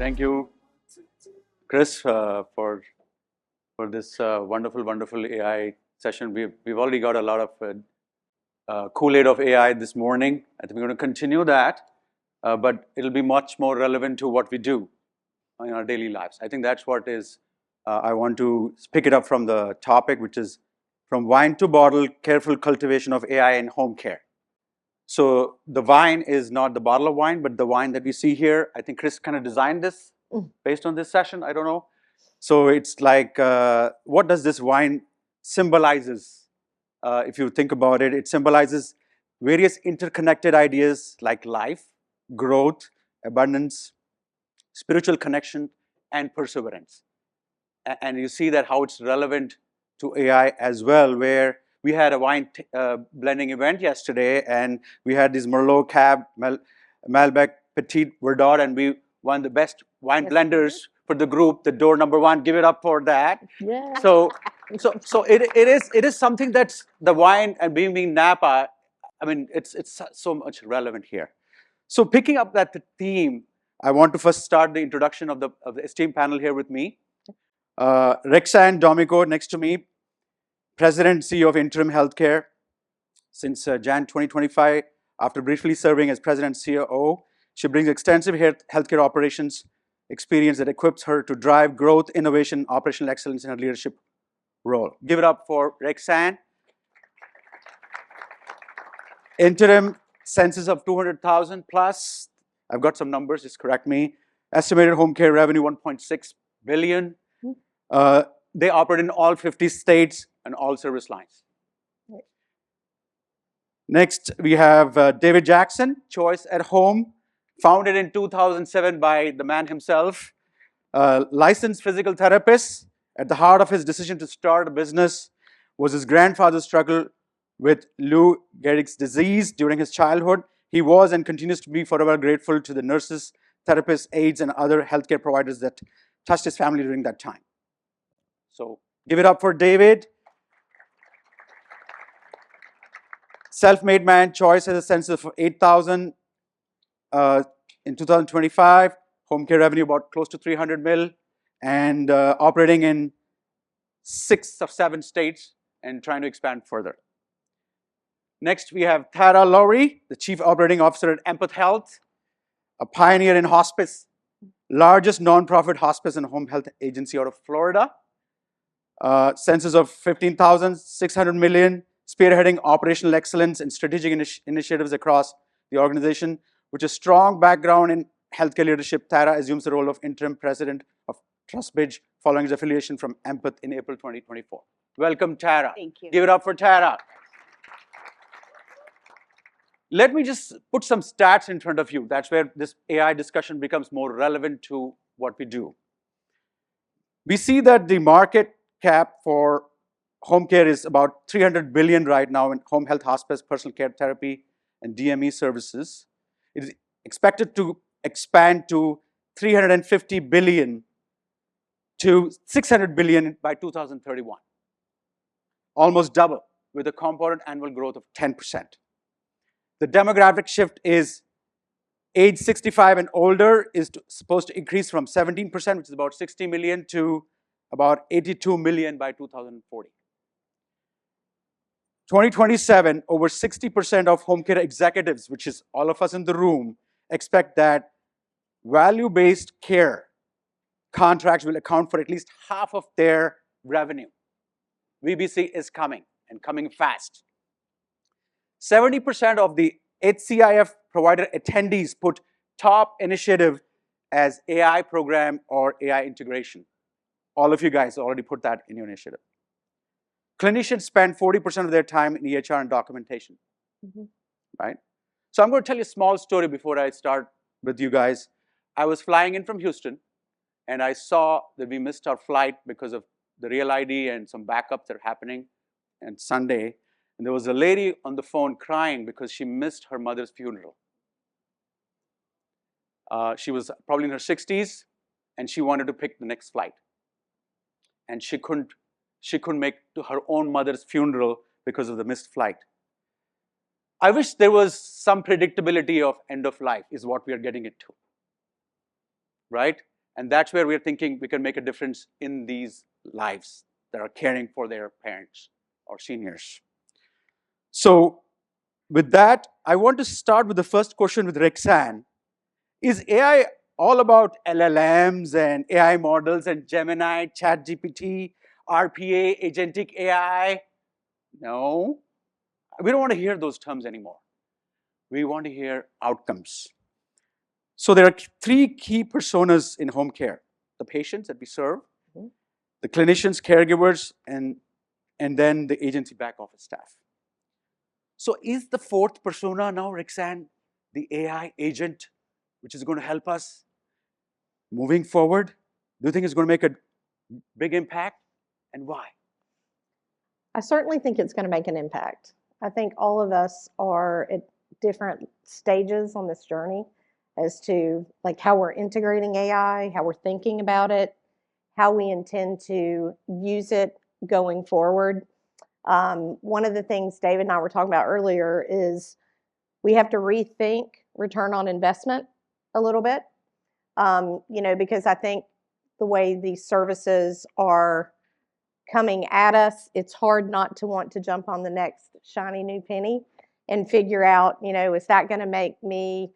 Thank you, Chris, for this wonderful AI session. We've already got a lot of Kool-Aid of AI this morning. I think we're going to continue that, but it'll be much more relevant to what we do in our daily lives. I think that's what is. I want to pick it up from the topic, which is from wine to bottle: careful cultivation of AI in home care. So the wine is not the bottle of wine, but the wine that we see here. I think Chris kind of designed this based on this session. I don't know. So it's like, what does this wine symbolizes? If you think about it, it symbolizes various interconnected ideas like life, growth, abundance, spiritual connection, and perseverance. And you see that how it's relevant to AI as well, where we had a wine blending event yesterday, and we had this Merlot Cab, Malbec Petit Verdot, and we won the best wine blenders for the group, the door number one. Give it up for that. Yeah. So it is something that's the wine and being Napa. I mean, it's so much relevant here. So picking up that theme, I want to first start the introduction of the esteemed panel here with me. Rexanne Domico next to me, President and CEO of Interim Healthcare since Jan 2025. After briefly serving as President and COO, she brings extensive healthcare operations experience that equips her to drive growth, innovation, operational excellence in her leadership role. Give it up for Rexanne. Interim census of 200,000 plus. I've got some numbers, just correct me. Estimated home care revenue 1.6 billion. They operate in all 50 states and all service lines. Next, we have David Jackson, Choice at Home, founded in 2007 by the man himself, licensed physical therapist. At the heart of his decision to start a business was his grandfather's struggle with Lou Gehrig's disease during his childhood. He was and continues to be forever grateful to the nurses, therapists, aides, and other healthcare providers that touched his family during that time. So give it up for David. Self-made man, Choice has a census of 8,000 in 2025. Home care revenue about close to 300 mil, and operating in 6 of 7 states and trying to expand further. Next, we have Tarrah Lowry, the Chief Operating Officer at Empath Health, a pioneer in hospice, largest nonprofit hospice and home health agency out of Florida. Census of 15,600 million, spearheading operational excellence and strategic initiatives across the organization. With a strong background in healthcare leadership, Tarrah assumes the role of interim president of TrustBridge following his affiliation from Empath in April 2024. Welcome, Tarrah. Thank you. Give it up for Tarrah. Let me just put some stats in front of you. That's where this AI discussion becomes more relevant to what we do. We see that the market cap for home care is about 300 billion right now in home health, hospice, personal care therapy, and DME services. It is expected to expand to 350 billion to 600 billion by 2031. Almost double, with a compounded annual growth of 10%. The demographic shift is age 65 and older is supposed to increase from 17%, which is about 60 million, to about 82 million by 2040. 2027, over 60% of home care executives, which is all of us in the room, expect that value-based care contracts will account for at least half of their revenue. VBC is coming, and coming fast. 70% of the HCIF provider attendees put top initiative as AI program or AI integration. All of you guys already put that in your initiative. Clinicians spend 40% of their time in EHR and documentation, right? So I'm going to tell you a small story before I start with you guys. I was flying in from Houston, and I saw that we missed our flight because of the Real ID and some backups that are happening on Sunday. And there was a lady on the phone crying because she missed her mother's funeral. She was probably in her 60s, and she wanted to pick the next flight. And she couldn't make to her own mother's funeral because of the missed flight. I wish there was some predictability of end of life, is what we are getting into, right? And that's where we're thinking we can make a difference in these lives that are caring for their parents or seniors. So with that, I want to start with the first question with Rexanne. Is AI all about LLMs and AI models and Gemini, ChatGPT, RPA, agentic AI? No. We don't want to hear those terms anymore. We want to hear outcomes. So there are three key personas in home care: the patients that we serve, the clinicians, caregivers, and then the agency back office staff. So is the fourth persona now, Rexanne, the AI agent, which is going to help us moving forward? Do you think it's going to make a big impact, and why? I certainly think it's going to make an impact. I think all of us are at different stages on this journey as to like how we're integrating AI, how we're thinking about it, how we intend to use it going forward. One of the things David and I were talking about earlier is we have to rethink return on investment a little bit, because I think the way these services are coming at us, it's hard not to want to jump on the next shiny new penny and figure out, is that going to make me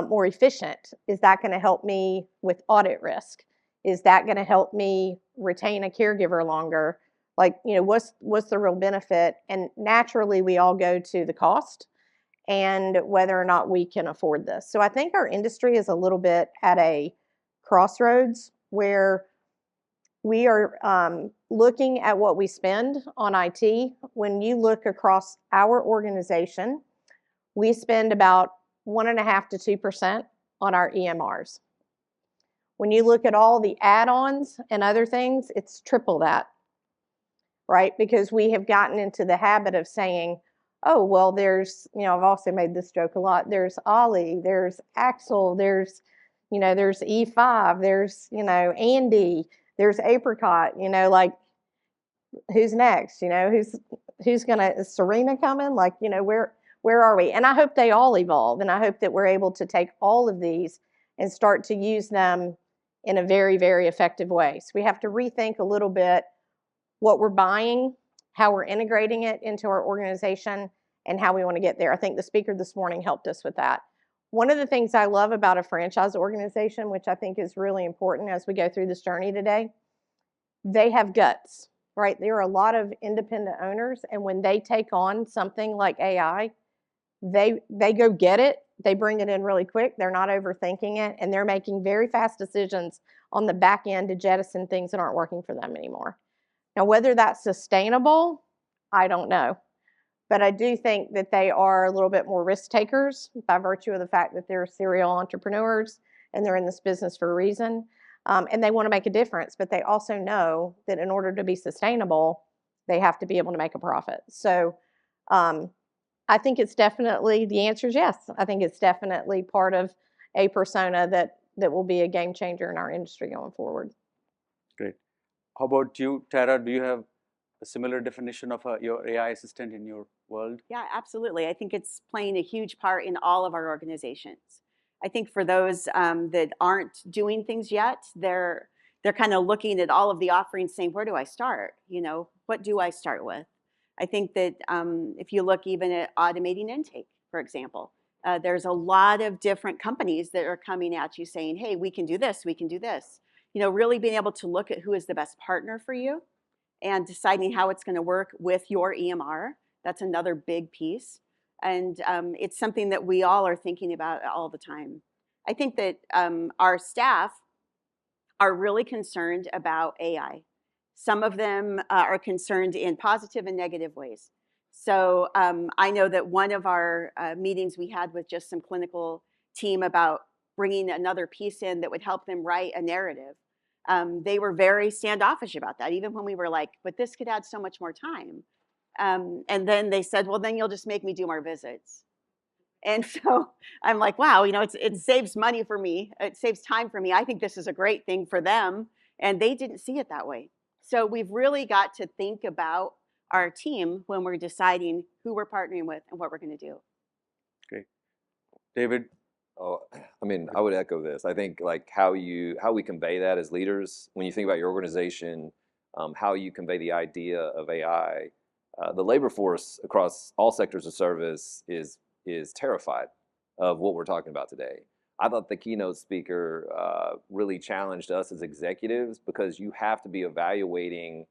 more efficient? Is that going to help me with audit risk? Is that going to help me retain a caregiver longer? Like, what's the real benefit? And naturally, we all go to the cost and whether or not we can afford this. So I think our industry is a little bit at a crossroads where we are looking at what we spend on IT. When you look across our organization, we spend about 1.5% to 2% on our EMRs. When you look at all the add-ons and other things, it's triple that, right? Because we have gotten into the habit of saying, oh, well, there's, I've also made this joke a lot. There's Ollie, there's Axel, there's E5, there's, Andy, there's Apricot, like who's next? Who's gonna, is Serena coming? Like, where are we? And I hope they all evolve. And I hope that we're able to take all of these and start to use them in a very, very effective way. So we have to rethink a little bit what we're buying, how we're integrating it into our organization, and how we want to get there. I think the speaker this morning helped us with that. One of the things I love about a franchise organization, which I think is really important as we go through this journey today, they have guts, right? There are a lot of independent owners, and when they take on something like AI, they go get it. They bring it in really quick. They're not overthinking it, and they're making very fast decisions on the back end to jettison things that aren't working for them anymore. Now, whether that's sustainable, I don't know. But I do think that they are a little bit more risk takers by virtue of the fact that they're serial entrepreneurs and they're in this business for a reason. And they want to make a difference, but they also know that in order to be sustainable, they have to be able to make a profit. So I think it's definitely, the answer is yes. I think it's definitely part of a persona that will be a game changer in our industry going forward. Great. How about you, Tarrah? Do you have a similar definition of your AI assistant in your world? Yeah, absolutely. I think it's playing a huge part in all of our organizations. I think for those that aren't doing things yet, they're kind of looking at all of the offerings saying, where do I start? What do I start with? I think that if you look even at automating intake, for example, there's a lot of different companies that are coming at you saying, hey, we can do this, we can do this. Really being able to look at who is the best partner for you and deciding how it's going to work with your EMR. That's another big piece. And it's something that we all are thinking about all the time. I think that our staff are really concerned about AI. Some of them are concerned in positive and negative ways. So I know that one of our meetings we had with just some clinical team about bringing another piece in that would help them write a narrative. They were very standoffish about that, even when we were like, but this could add so much more time. And then they said, well, then you'll just make me do more visits. And so I'm like, wow, it saves money for me. It saves time for me. I think this is a great thing for them. And they didn't see it that way. So we've really got to think about our team when we're deciding who we're partnering with and what we're going to do. Great. David, Oh, I mean, I would echo this. I think like how we convey that as leaders, when you think about your organization, how you convey the idea of AI, the labor force across all sectors of service is terrified of what we're talking about today. I thought the keynote speaker really challenged us as executives because you have to be evaluating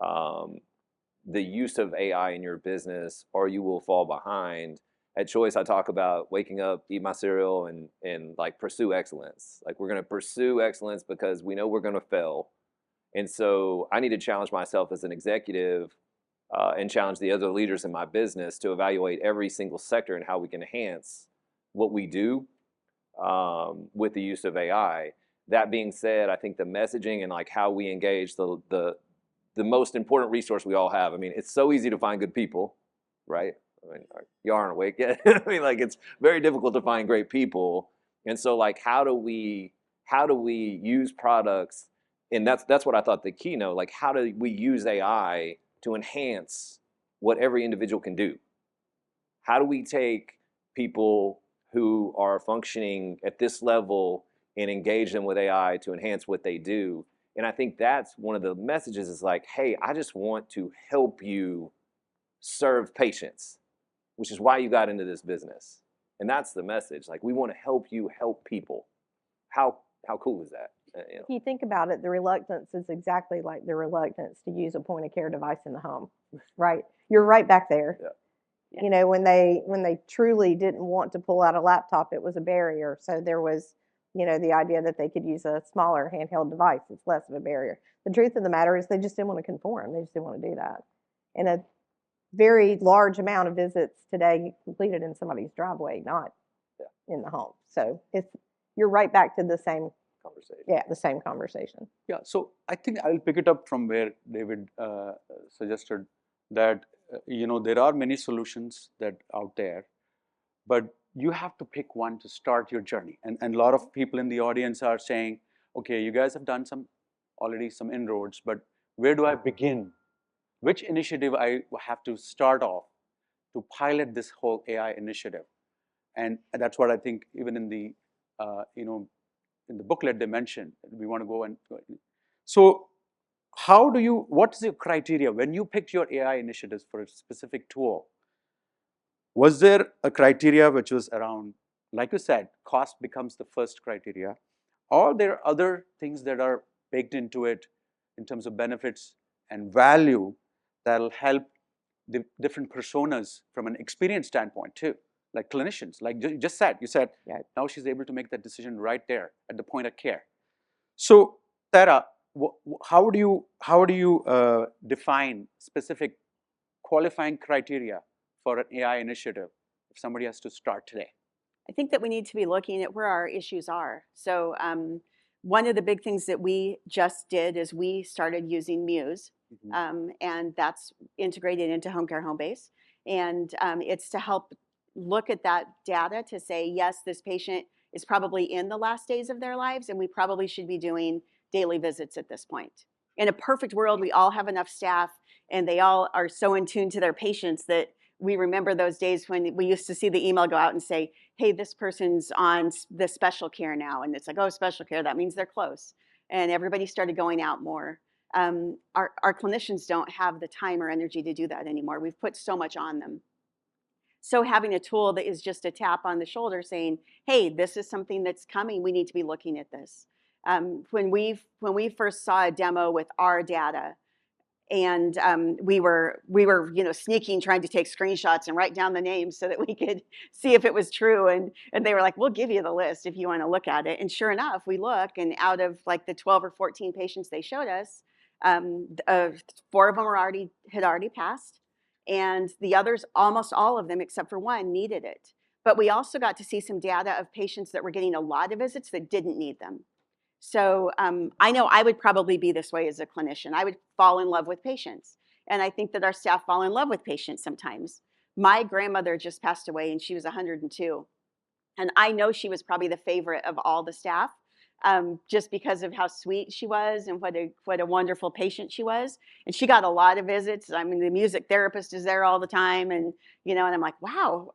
um, the use of AI in your business, or you will fall behind. At Choice, I talk about waking up, eat my cereal, and like pursue excellence. Like we're going to pursue excellence because we know we're going to fail, and so I need to challenge myself as an executive and challenge the other leaders in my business to evaluate every single sector and how we can enhance what we do with the use of AI. That being said, I think the messaging and like how we engage the most important resource we all have. I mean, it's so easy to find good people, right? I mean, you aren't awake yet. I mean, like it's very difficult to find great people, and so like how do we use products? And that's what I thought the keynote. Like, how do we use AI to enhance what every individual can do? How do we take people who are functioning at this level and engage them with AI to enhance what they do? And I think that's one of the messages is like, hey, I just want to help you serve patients, which is why you got into this business. And that's the message. Like, we want to help you help people. How cool is that? If you think about it, the reluctance is exactly like the reluctance to use a point of care device in the home, right? You're right back there. Yeah. Yeah. You know, when they truly didn't want to pull out a laptop, it was a barrier. So there was, you know, the idea that they could use a smaller handheld device. It's less of a barrier. The truth of the matter is they just didn't want to conform. They just didn't want to do that. And a very large amount of visits today completed in somebody's driveway, not in the home. So you're right back to the same Conversation. Yeah, the same conversation. Yeah, so I think I'll pick it up from where David suggested that you know, there are many solutions that out there, but you have to pick one to start your journey. And a lot of people in the audience are saying, okay, you guys have done already some inroads, but where do I begin? Which initiative I have to start off to pilot this whole AI initiative? And that's what I think even in the you know, in the booklet they mentioned we want to go and so what is your criteria when you picked your AI initiatives for a specific tool? Was there a criteria which was around, like you said, cost becomes the first criteria, or there are other things that are baked into it in terms of benefits and value that'll help the different personas from an experience standpoint too, like clinicians, like you just said, Yeah. now she's able to make that decision right there at the point of care. So Tarrah, how do you define specific qualifying criteria for an AI initiative if somebody has to start today? I think that we need to be looking at where our issues are. So one of the big things that we just did is we started using Muse, and that's integrated into Home Care Home Base. And it's to help look at that data to say, yes, this patient is probably in the last days of their lives, and we probably should be doing daily visits at this point. In a perfect world, we all have enough staff, and they all are so in tune to their patients that we remember those days when we used to see the email go out and say, hey, this person's on the special care now. And it's like, oh, special care, that means they're close. And everybody started going out more. Our clinicians don't have the time or energy to do that anymore. We've put so much on them. So having a tool that is just a tap on the shoulder saying, hey, this is something that's coming. We need to be looking at this. When we first saw a demo with our data, and we were sneaking, trying to take screenshots and write down the names so that we could see if it was true. And they were like, we'll give you the list if you want to look at it. And sure enough, we look, and out of like the 12 or 14 patients they showed us, 4 of them had already passed, and the others, almost all of them except for one, needed it. But we also got to see some data of patients that were getting a lot of visits that didn't need them. So I know I would probably be this way as a clinician. I would fall in love with patients. And I think that our staff fall in love with patients sometimes. My grandmother just passed away, and she was 102. And I know she was probably the favorite of all the staff. just because of how sweet she was and what a wonderful patient she was. And she got a lot of visits. I mean, the music therapist is there all the time, and and I'm like, wow,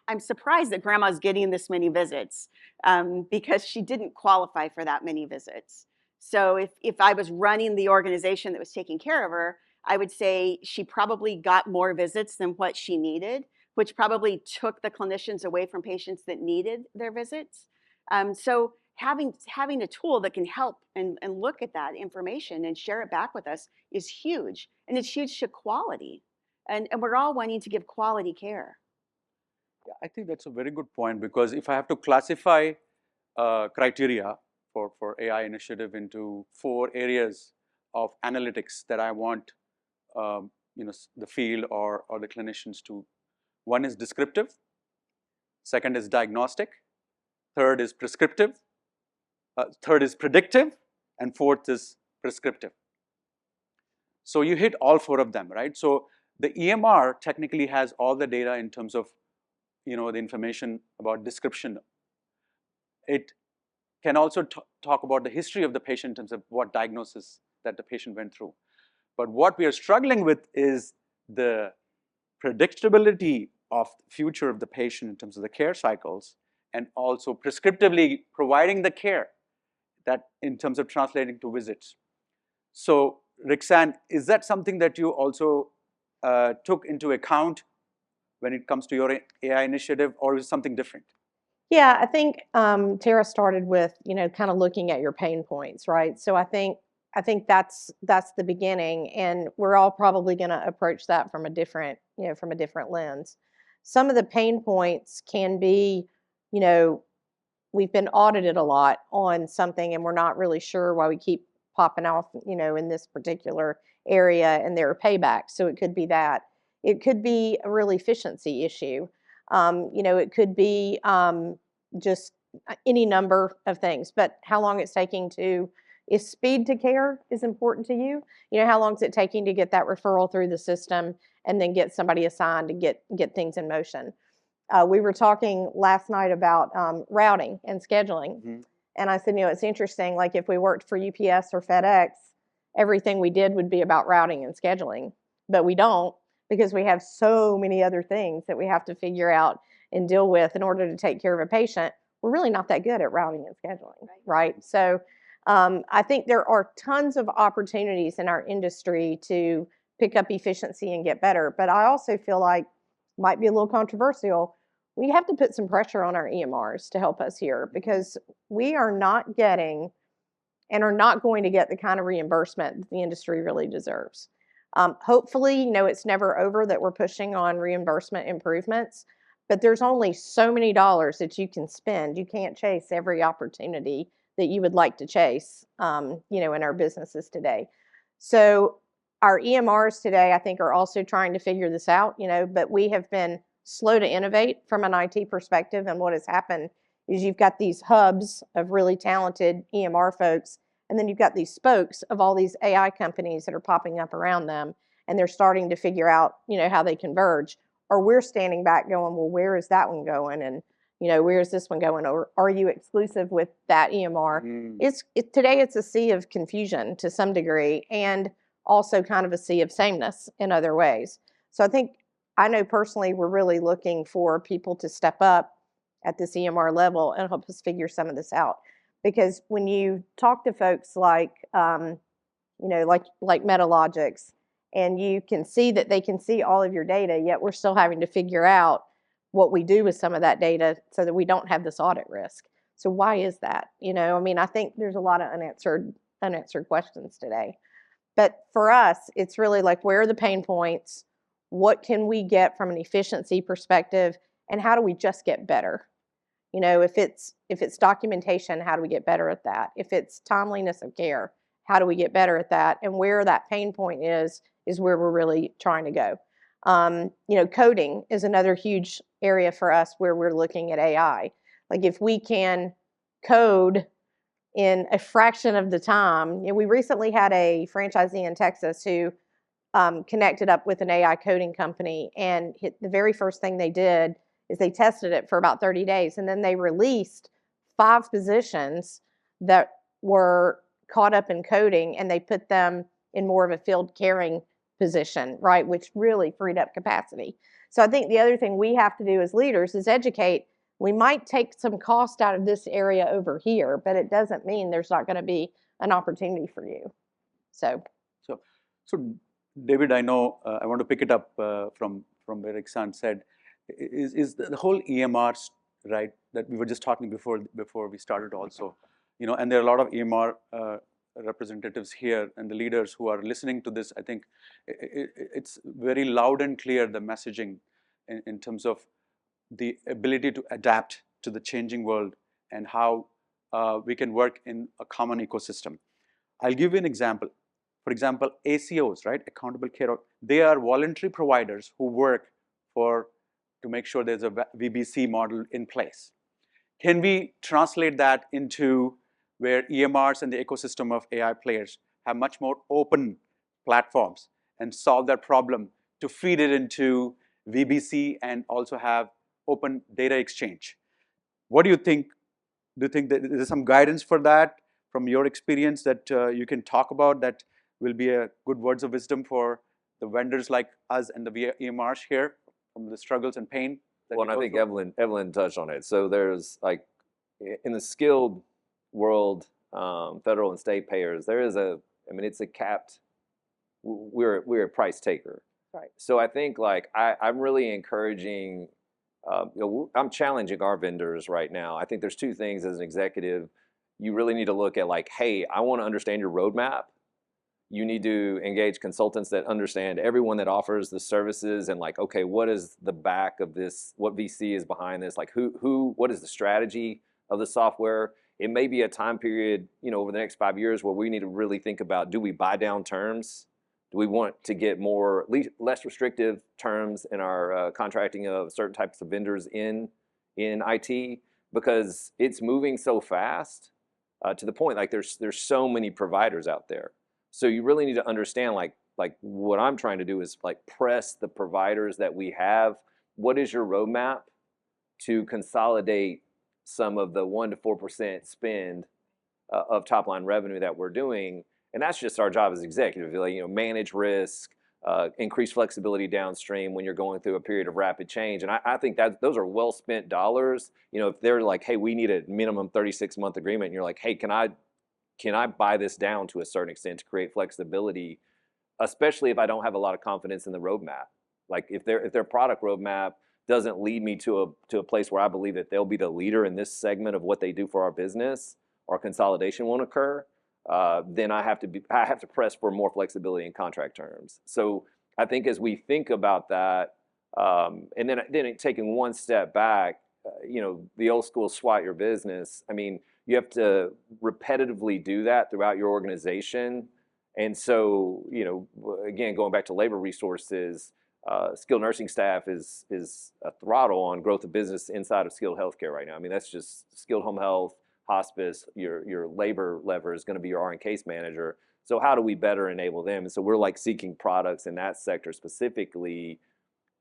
I'm surprised that Grandma's getting this many visits, because she didn't qualify for that many visits. So if I was running the organization that was taking care of her, I would say she probably got more visits than what she needed, which probably took the clinicians away from patients that needed their visits. So having a tool that can help and look at that information and share it back with us is huge. And it's huge to quality. And we're all wanting to give quality care. Yeah, I think that's a very good point, because if I have to classify criteria for AI initiative into 4 areas of analytics that I want the field or the clinicians to. One is descriptive, second is diagnostic, third is prescriptive, third is predictive, and fourth is prescriptive. So you hit all 4 of them, right? So the EMR technically has all the data in terms of the information about description. It can also talk about the history of the patient in terms of what diagnosis that the patient went through. But what we are struggling with is the predictability of the future of the patient in terms of the care cycles, and also prescriptively providing the care that in terms of translating to visits. So Rexanne, is that something that you also took into account when it comes to your AI initiative, or is it something different? Yeah, I think Tarrah started with kind of looking at your pain points, right? So I think that's the beginning, and we're all probably going to approach that from a different lens. Some of the pain points can be, we've been audited a lot on something, and we're not really sure why we keep popping off, in this particular area, and there are paybacks. So it could be that. It could be a real efficiency issue. It could be just any number of things, but how long it's taking is speed to care is important to you. How long is it taking to get that referral through the system and then get somebody assigned to get things in motion? We were talking last night about routing and scheduling. Mm-hmm. And I said, it's interesting, like if we worked for UPS or FedEx, everything we did would be about routing and scheduling, but we don't, because we have so many other things that we have to figure out and deal with in order to take care of a patient. We're really not that good at routing and scheduling, right? So I think there are tons of opportunities in our industry to pick up efficiency and get better. But I also feel like, might be a little controversial, we have to put some pressure on our EMRs to help us here, because we are not getting and are not going to get the kind of reimbursement that the industry really deserves. Hopefully, it's never over that we're pushing on reimbursement improvements, but there's only so many dollars that you can spend. You can't chase every opportunity that you would like to chase, in our businesses today. So our EMRs today, I think, are also trying to figure this out, but we have been slow to innovate from an IT perspective. And what has happened is you've got these hubs of really talented EMR folks, and then you've got these spokes of all these AI companies that are popping up around them, and they're starting to figure out, how they converge. Or we're standing back going, well, where is that one going? And, where is this one going? Or are you exclusive with that EMR? Today it's a sea of confusion to some degree, and also kind of a sea of sameness in other ways. So I know personally we're really looking for people to step up at this EMR level and help us figure some of this out. Because when you talk to folks like Metalogix, and you can see that they can see all of your data, yet we're still having to figure out what we do with some of that data so that we don't have this audit risk. So why is that? I think there's a lot of unanswered questions today. But for us, it's really like, where are the pain points? What can we get from an efficiency perspective? And how do we just get better? If it's documentation, how do we get better at that? If it's timeliness of care, how do we get better at that? And where that pain point is where we're really trying to go. Coding is another huge area for us where we're looking at AI. Like if we can code in a fraction of the time. We recently had a franchisee in Texas who connected up with an AI coding company, and the very first thing they did is they tested it for about 30 days, and then they released 5 positions that were caught up in coding, and they put them in more of a field caring position, right, which really freed up capacity. So I think the other thing we have to do as leaders is educate. We might take some cost out of this area over here, but it doesn't mean there's not going to be an opportunity for you. So David, I know I want to pick it up from where Rexanne said, is the whole EMR, right, that we were just talking before we started also, you know, and there are a lot of EMR representatives here and the leaders who are listening to this. I think it's very loud and clear, the messaging in terms of the ability to adapt to the changing world and how we can work in a common ecosystem. I'll give you an example. For example, ACOs, right, accountable care, they are voluntary providers who work to make sure there's a VBC model in place. Can we translate that into where EMRs and the ecosystem of AI players have much more open platforms and solve that problem to feed it into VBC and also have open data exchange? What do you think? Do you think that there's some guidance for that from your experience that you can talk about that will be a good words of wisdom for the vendors like us and the EMRs here from the struggles and pain? Well, and I think Evelyn touched on it. So there's like in the skilled world, federal and state payers, there is it's a capped. We're a price taker. Right. So I think like I'm really encouraging. I'm challenging our vendors right now. I think there's two things as an executive. You really need to look at like, hey, I want to understand your roadmap. You need to engage consultants that understand everyone that offers the services and like, okay, what is the back of this? What VC is behind this? Like what is the strategy of the software? It may be a time period, you know, over the next 5 years where we need to really think about, do we buy down terms? Do we want to get less restrictive terms in our contracting of certain types of vendors in IT? Because it's moving so fast to the point like there's so many providers out there. So you really need to understand like what I'm trying to do is like press the providers that we have. What is your roadmap to consolidate some of the 1% to 4% spend of top line revenue that we're doing? And that's just our job as executive, like, you know, manage risk, increase flexibility downstream when you're going through a period of rapid change. And I think that those are well spent dollars. You know, if they're like, hey, we need a minimum 36-month agreement, and you're like, hey, can I buy this down to a certain extent to create flexibility, especially if I don't have a lot of confidence in the roadmap. Like if their product roadmap doesn't lead me to a place where I believe that they'll be the leader in this segment of what they do for our business, or consolidation won't occur, then I have to press for more flexibility in contract terms. So I think as we think about that, and then taking one step back, you know, the old school SWAT your business. I mean, you have to repetitively do that throughout your organization. And so, you know, again, going back to labor resources, skilled nursing staff is a throttle on growth of business inside of skilled healthcare right now. I mean, that's just skilled home health, hospice, your labor lever is going to be your RN case manager. So how do we better enable them? And so we're like seeking products in that sector specifically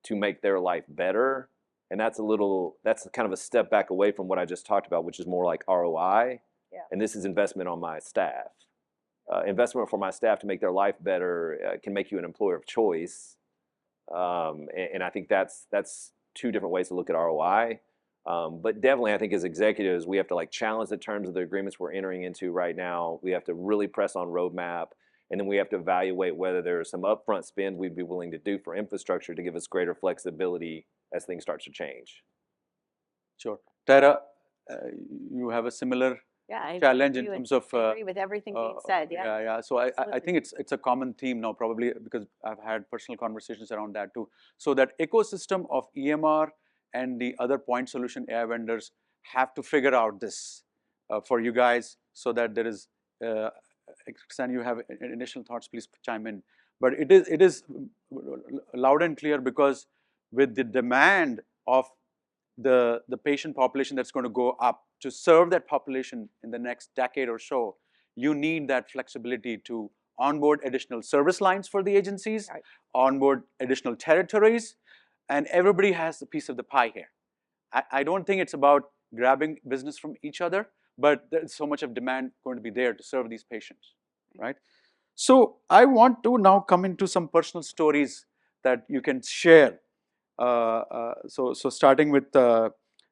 to make their life better. And that's kind of a step back away from what I just talked about, which is more like ROI. Yeah. And this is investment on my staff. Investment for my staff to make their life better can make you an employer of choice. And I think that's two different ways to look at ROI. But definitely, I think as executives, we have to like challenge the terms of the agreements we're entering into right now. We have to really press on roadmap. And then we have to evaluate whether there's some upfront spend we'd be willing to do for infrastructure to give us greater flexibility as things start to change. Sure. Tarrah, you have a similar challenge in terms of... I agree with everything you said, yeah. Yeah. So I think it's a common theme now, probably because I've had personal conversations around that too. So that ecosystem of EMR and the other point solution AI vendors have to figure out this for you guys so that there is... Rexanne, you have initial thoughts, please chime in. But it is loud and clear because with the demand of the patient population that's going to go up to serve that population in the next decade or so, you need that flexibility to onboard additional service lines for the agencies, right, onboard additional territories, and everybody has a piece of the pie here. I don't think it's about grabbing business from each other, but there's so much of demand going to be there to serve these patients, right? So I want to now come into some personal stories that you can share. So starting with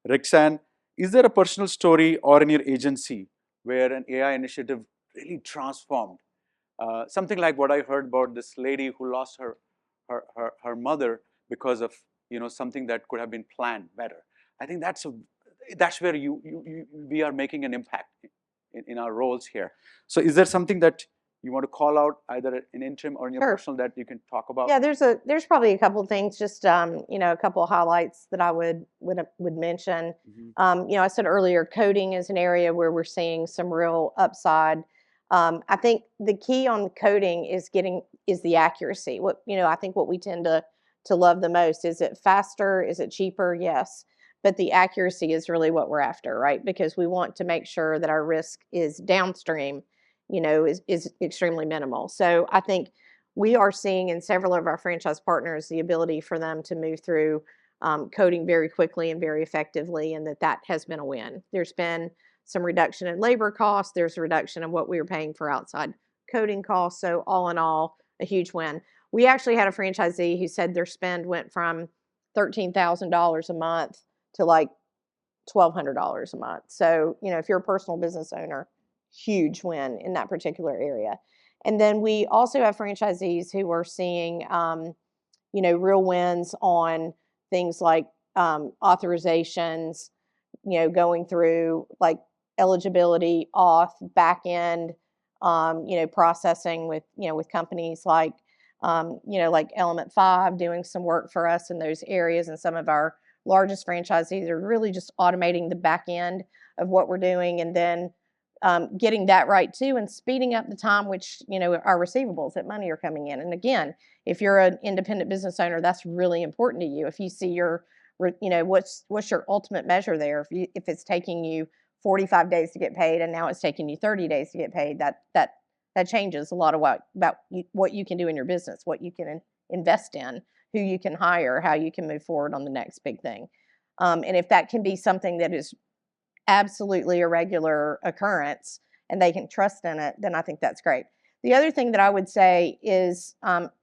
Rexanne, is there a personal story or in your agency where an AI initiative really transformed? Something like what I heard about this lady who lost her mother because of something that could have been planned better. I think that's where we are making an impact in our roles here. So is there something that you want to call out either in interim or in your Sure. personal that you can talk about? Yeah, there's probably a couple of things, just a couple of highlights that I would mention. I said earlier, coding is an area where we're seeing some real upside. I think the key on coding is the accuracy. I think what we tend to love the most, is it faster? Is it cheaper? Yes. But the accuracy is really what we're after, right? Because we want to make sure that our risk is downstream, is extremely minimal. So I think we are seeing in several of our franchise partners the ability for them to move through coding very quickly and very effectively, and that has been a win. There's been some reduction in labor costs. There's a reduction in what we were paying for outside coding costs. So all in all, a huge win. We actually had a franchisee who said their spend went from $13,000 a month to like $1,200 a month. So, if you're a personal business owner, huge win in that particular area. And then we also have franchisees who are seeing, real wins on things like authorizations, going through like eligibility, auth, back end, processing with companies like, like Element 5 doing some work for us in those areas. And some of our largest franchisees are really just automating the back end of what we're doing, and then getting that right too, and speeding up the time which our receivables, that money are coming in. And again, if you're an independent business owner, that's really important to you. If you see what's your ultimate measure there? If it's taking you 45 days to get paid, and now it's taking you 30 days to get paid, that changes a lot of what you can do in your business, what you can invest in, who you can hire, how you can move forward on the next big thing. And if that can be something that is absolutely a regular occurrence and they can trust in it, then I think that's great. The other thing that I would say is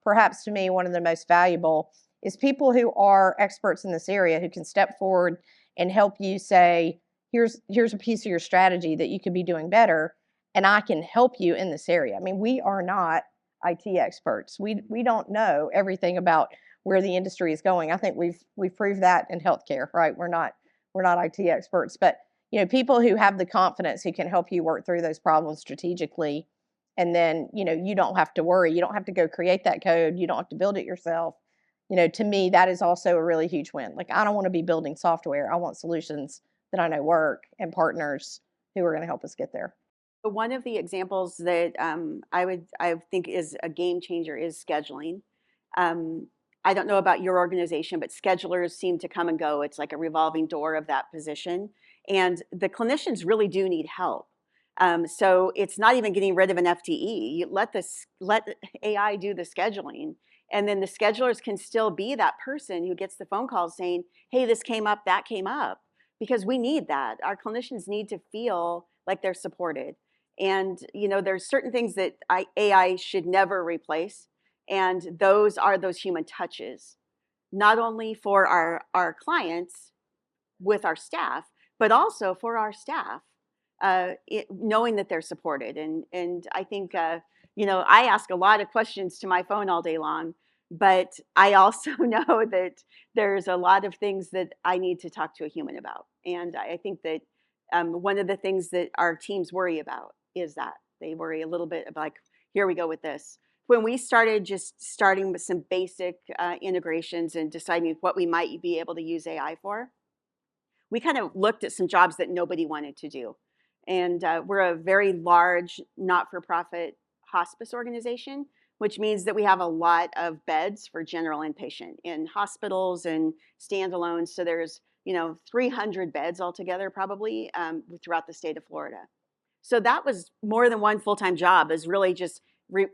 perhaps to me one of the most valuable is people who are experts in this area who can step forward and help you say, here's a piece of your strategy that you could be doing better, and I can help you in this area. I mean, we are not IT experts. We don't know everything about where the industry is going. I think we've proved that in healthcare, right? We're not IT experts, but people who have the confidence, who can help you work through those problems strategically, and then you don't have to worry. You don't have to go create that code. You don't have to build it yourself. To me, that is also a really huge win. Like, I don't want to be building software. I want solutions that I know work, and partners who are going to help us get there. One of the examples that I think is a game changer is scheduling. I don't know about your organization, but schedulers seem to come and go. It's like a revolving door of that position. And the clinicians really do need help. So it's not even getting rid of an FTE. You let AI do the scheduling. And then the schedulers can still be that person who gets the phone calls saying, hey, this came up, that came up. Because we need that. Our clinicians need to feel like they're supported. And there's certain things that AI should never replace. And those are those human touches, not only for our clients with our staff, but also for our staff, knowing that they're supported. And I think, I ask a lot of questions to my phone all day long, but I also know that there's a lot of things that I need to talk to a human about. And I think that one of the things that our teams worry about is that they worry a little bit about, like, here we go with this. When we starting with some basic integrations and deciding what we might be able to use AI for, we kind of looked at some jobs that nobody wanted to do. And we're a very large not-for-profit hospice organization, which means that we have a lot of beds for general inpatient in hospitals and standalones. So there's 300 beds altogether probably throughout the state of Florida. So that was more than one full-time job, is really just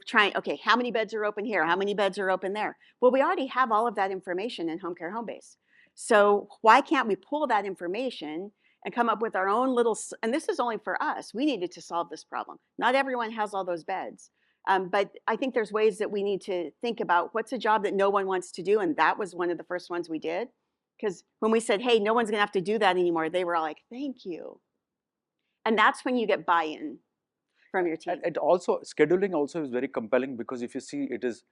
trying, okay, how many beds are open here? How many beds are open there? Well, we already have all of that information in Home Care Home Base. So why can't we pull that information and come up with our own little, and this is only for us. We needed to solve this problem. Not everyone has all those beds. But I think there's ways that we need to think about what's a job that no one wants to do, and that was one of the first ones we did. Because when we said, hey, no one's gonna have to do that anymore, they were all like, thank you. And that's when you get buy-in from your team. And also, scheduling also is very compelling, because if you see, it is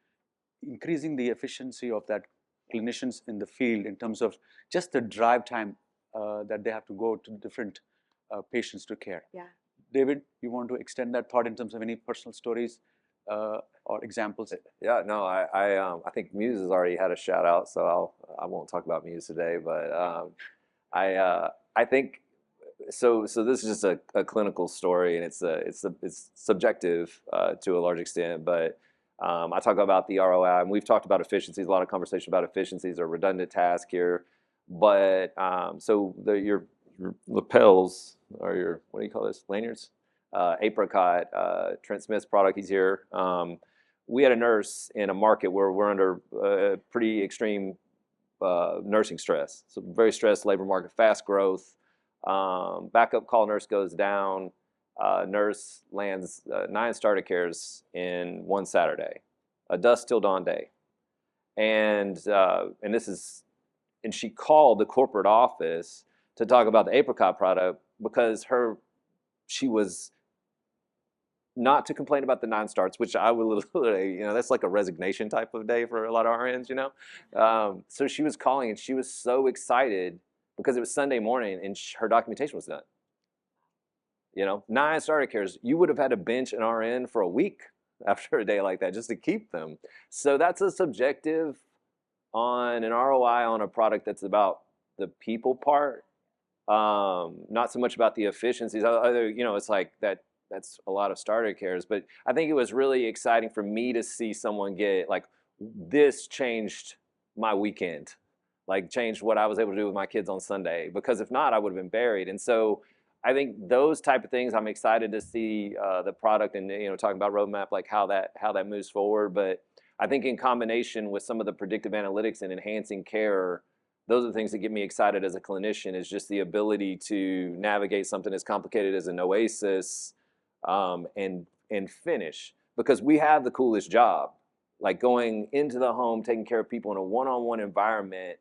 increasing the efficiency of that clinicians in the field in terms of just the drive time that they have to go to different patients to care. Yeah. David, you want to extend that thought in terms of any personal stories or examples? Yeah, no, I think Muse has already had a shout out, so I won't talk about Muse today, but I think so this is just a clinical story, and it's subjective to a large extent, but I talk about the ROI, and we've talked about efficiencies, a lot of conversation about efficiencies or redundant tasks here, but so your lapels, or your, what do you call this, lanyards? Apricot, Trent Smith's product, he's here. We had a nurse in a market where we're under pretty extreme nursing stress. So very stressed labor market, fast growth. Backup call nurse goes down. Nurse lands 9 starter cares in one Saturday, a dusk till dawn day. And she called the corporate office to talk about the Apricot product, because she was not to complain about the 9 starts, which I would literally, that's like a resignation type of day for a lot of RNs, So she was calling, and she was so excited because it was Sunday morning and her documentation was done. 9 starter cares, you would have had to bench an RN for a week after a day like that just to keep them. So that's a subjective on an ROI on a product that's about the people part, not so much about the efficiencies. It's like that's a lot of starter cares, but I think it was really exciting for me to see someone get, like, this changed my weekend, like changed what I was able to do with my kids on Sunday, because if not, I would have been buried. And so I think those type of things, I'm excited to see the product and, talking about roadmap, like how that moves forward. But I think in combination with some of the predictive analytics and enhancing care, those are the things that get me excited as a clinician, is just the ability to navigate something as complicated as an OASIS and finish, because we have the coolest job, like going into the home, taking care of people in a one-on-one environment.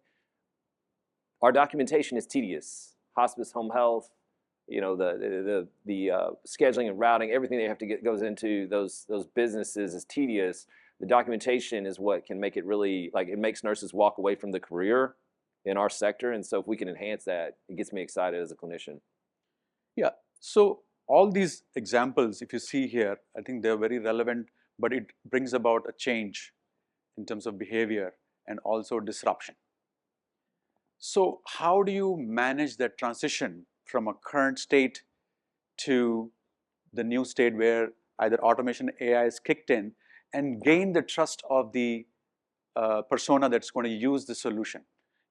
Our documentation is tedious. Hospice, home health, the scheduling and routing, everything they have to get goes into those businesses is tedious. The documentation is what can make it really, like, it makes nurses walk away from the career in our sector. And so if we can enhance that, it gets me excited as a clinician. Yeah, so all these examples, if you see here, I think they're very relevant, but it brings about a change in terms of behavior and also disruption. So how do you manage that transition from a current state to the new state where either automation AI is kicked in, and gain the trust of the persona that's going to use the solution?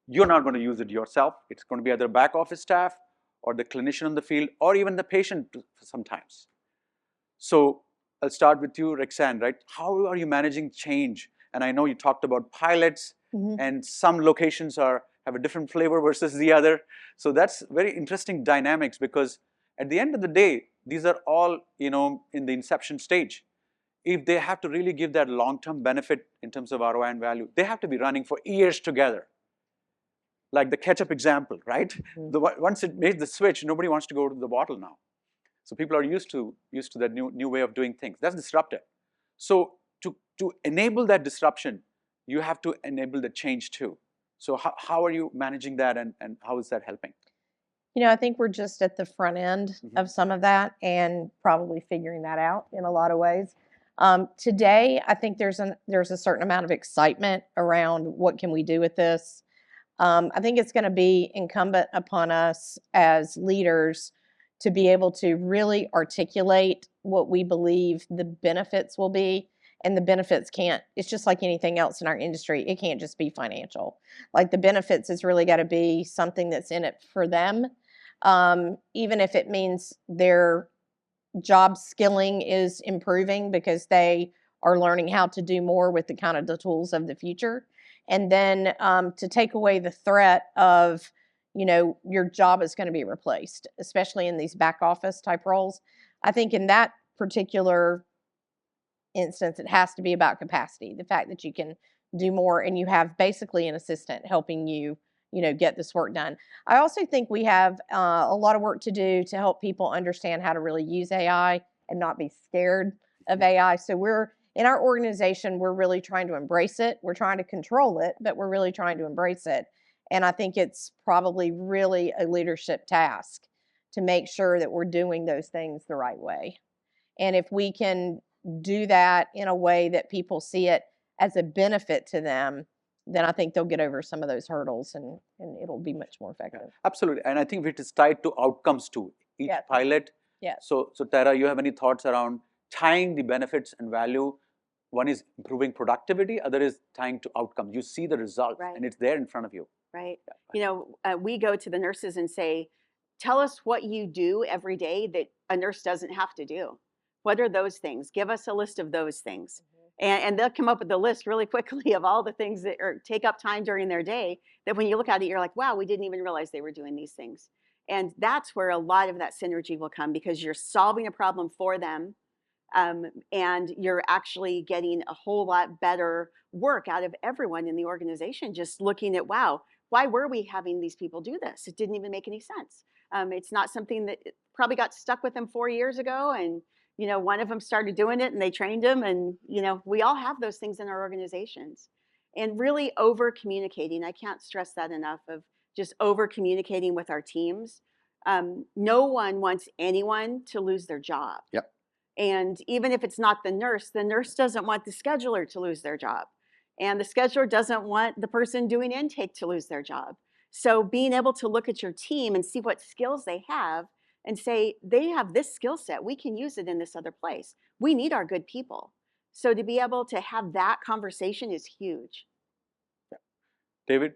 You're not going to use it yourself. It's going to be either back office staff or the clinician in the field, or even the patient sometimes. So I'll start with you, Rexanne, right? How are you managing change? And I know you talked about pilots, and some locations have a different flavor versus the other. So that's very interesting dynamics, because at the end of the day, these are all, in the inception stage. If they have to really give that long-term benefit in terms of ROI and value, they have to be running for years together. Like the ketchup example, right? Once it made the switch, nobody wants to go to the bottle now. So people are used to that new way of doing things. That's disruptive. So to enable that disruption, you have to enable the change too. So how are you managing that, and how is that helping? I think we're just at the front end of some of that, and probably figuring that out in a lot of ways. Today, I think there's a certain amount of excitement around what can we do with this. I think it's going to be incumbent upon us as leaders to be able to really articulate what we believe the benefits will be. And the benefits it's just like anything else in our industry. It can't just be financial. Like, the benefits has really got to be something that's in it for them. Even if it means their job skilling is improving because they are learning how to do more with the kind of the tools of the future. And then to take away the threat of, your job is going to be replaced, especially in these back office type roles. I think in that particular instance, it has to be about capacity, the fact that you can do more and you have basically an assistant helping you, get this work done. I also think we have a lot of work to do to help people understand how to really use AI and not be scared of AI. So in our organization, we're really trying to embrace it. We're trying to control it, but we're really trying to embrace it. And I think it's probably really a leadership task to make sure that we're doing those things the right way. And if we can do that in a way that people see it as a benefit to them, then I think they'll get over some of those hurdles and it'll be much more effective. Absolutely. And I think it is tied to outcomes too. Each Yes. pilot. Yes. So Tarrah, you have any thoughts around tying the benefits and value? One is improving productivity, other is tying to outcomes. You see the results Right. and it's there in front of you. Right. We go to the nurses and say, tell us what you do every day that a nurse doesn't have to do. What are those things? Give us a list of those things. And they'll come up with a list really quickly of all the things that take up time during their day that when you look at it, you're like, wow, we didn't even realize they were doing these things. And that's where a lot of that synergy will come because you're solving a problem for them. And you're actually getting a whole lot better work out of everyone in the organization, just looking at, wow, why were we having these people do this? It didn't even make any sense. It's not something that probably got stuck with them 4 years ago. And, one of them started doing it and they trained them. And, we all have those things in our organizations. And really over communicating. I can't stress that enough of just over communicating with our teams. No one wants anyone to lose their job. Yep. And even if it's not the nurse doesn't want the scheduler to lose their job. And the scheduler doesn't want the person doing intake to lose their job. So being able to look at your team and see what skills they have and say, they have this skill set, we can use it in this other place. We need our good people. So to be able to have that conversation is huge. David,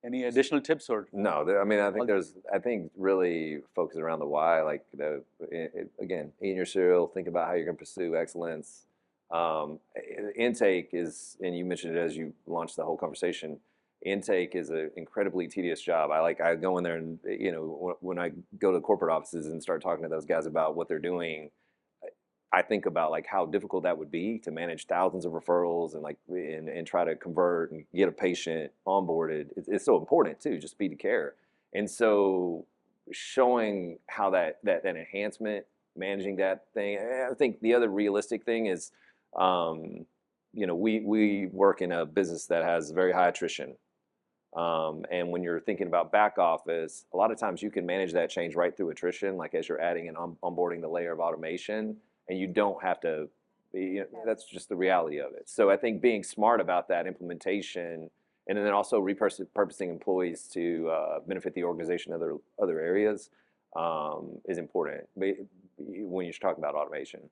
any additional tips or? No, I think really focus around the why, like again, eating your cereal, think about how you're going to pursue excellence. Intake is, and you mentioned it as you launched the whole conversation, intake is an incredibly tedious job. I go in there and, when I go to corporate offices and start talking to those guys about what they're doing, I think about like how difficult that would be to manage thousands of referrals and try to convert and get a patient onboarded. It's so important too, just speed of care. And so showing how that enhancement, managing that thing. I think the other realistic thing is, we work in a business that has very high attrition. And when you're thinking about back office, a lot of times you can manage that change right through attrition, like as you're adding and onboarding the layer of automation. And you don't have to, that's just the reality of it. So I think being smart about that implementation and then also repurposing employees to benefit the organization in other areas is important when you're talking about automation.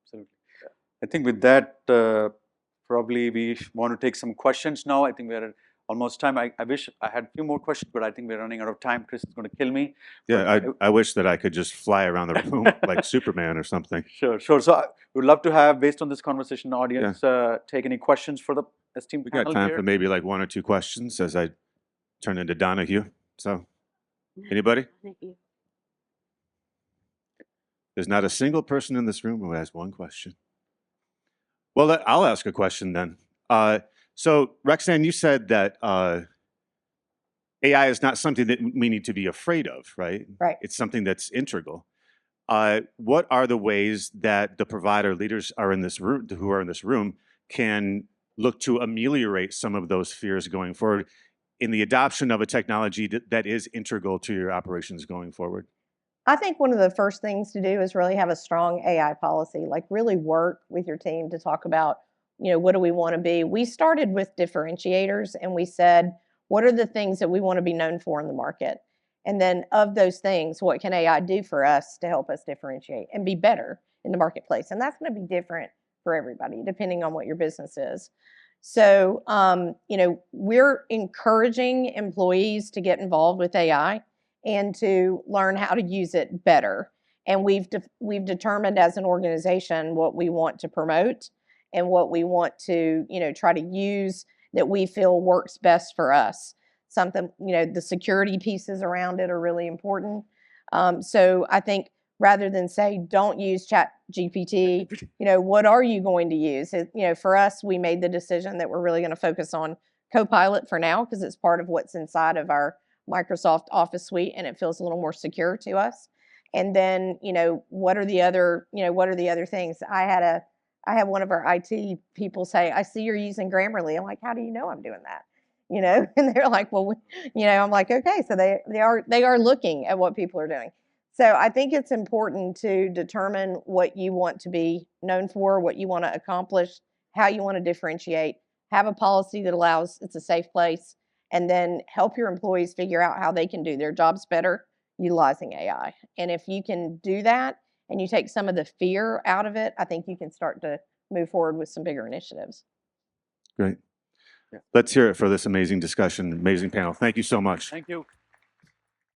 Absolutely. Yeah. I think with that, probably we want to take some questions now. I think we're at almost time. I wish I had a few more questions, but I think we're running out of time. Chris is going to kill me. Yeah, I wish that I could just fly around the room like Superman or something. Sure. So I would love to have, based on this conversation, the audience take any questions for the esteemed panel. We got time here. for maybe like 1 or 2 questions as I turn into Donahue. So, anybody? There's not a single person in this room who has one question. Well, I'll ask a question then. So, Rexanne, you said that AI is not something that we need to be afraid of, right? Right. It's something that's integral. What are the ways that the provider leaders who are in this room can look to ameliorate some of those fears going forward in the adoption of a technology that is integral to your operations going forward? I think one of the first things to do is really have a strong AI policy, like really work with your team to talk about, what do we want to be? We started with differentiators and we said, what are the things that we want to be known for in the market? And then of those things, what can AI do for us to help us differentiate and be better in the marketplace? And that's going to be different for everybody, depending on what your business is. So, we're encouraging employees to get involved with AI and to learn how to use it better. And we've determined as an organization what we want to promote and what we want to, try to use that we feel works best for us. something, the security pieces around it are really important. So I think rather than say, don't use Chat GPT, what are you going to use? For us, we made the decision that we're really going to focus on Copilot for now because it's part of what's inside of our Microsoft Office suite, and it feels a little more secure to us. And then, what are the other things? I had one of our IT people say, I see you're using Grammarly. I'm like, how do you know I'm doing that? And they're like, well, I'm like, okay, so they are looking at what people are doing. So I think it's important to determine what you want to be known for, what you want to accomplish, how you want to differentiate, have a policy that allows it's a safe place, and then help your employees figure out how they can do their jobs better utilizing AI. And if you can do that and you take some of the fear out of it, I think you can start to move forward with some bigger initiatives. Great. Let's hear it for this amazing discussion, amazing panel. Thank you so much. Thank you.